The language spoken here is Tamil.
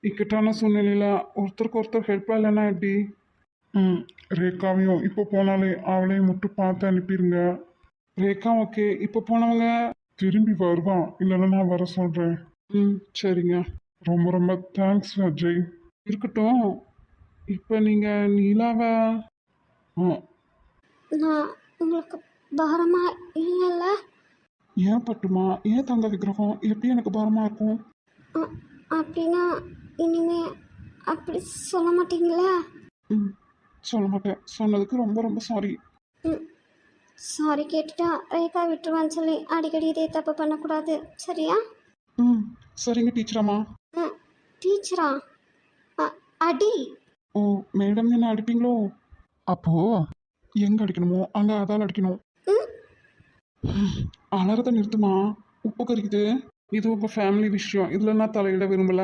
இக்கட்டான சூழ்நிலையில் ஒருத்தருக்கு ஒருத்தர் ஹெல்ப்பாக இல்லைன்னா எப்படி? ம். ரேகாவையும் இப்போ போனாலே அவளையும் மட்டும் பார்த்து அனுப்பிடுங்க. ரேகா ஓகே. இப்போ போனவங்க திரும்பி வருவான், இல்லைன்னா நான் வர சொல்கிறேன். ம், சரிங்க. ரொம்ப ரொம்ப தேங்க்ஸ் அஜய். இருக்கட்டும். இப்போ நீங்கள் நீலாவை ஆ, நான் உங்களுக்கு பாரமா இல்லைல்ல? ஏன் பட்டுமா? ஏன் தங்க விக்கிரகம் எப்படி எனக்கு பாரமாக இருக்கும்? அ- அப்படின்னா இனிமே அப்படி சொல்ல மாட்டீங்களா? ம், சொல்ல மாட்டேன். சொன்னதுக்கு ரொம்ப ரொம்ப சாரி. ம், சாரி கேட்டுட்டா ரேகா விட்டுருவான்னு சொல்லி அடிக்கடி இதே தப்பு பண்ணக்கூடாது, சரியா? ம், சரிங்க டீச்சராம்மா. ம், டீச்சரா? அ- அடி? ஓ, மேடம் என்ன அடிப்பீங்களோ? அப்போ எங்க அடிக்கணுமோ அங்க அதால் அடிக்கணும். ம், அலறத நிறுத்துமா. உப்பு கறிக்குது. இது உங்க ஃபேமிலி விஷயம், இதுல நான் தலையிட விரும்பல.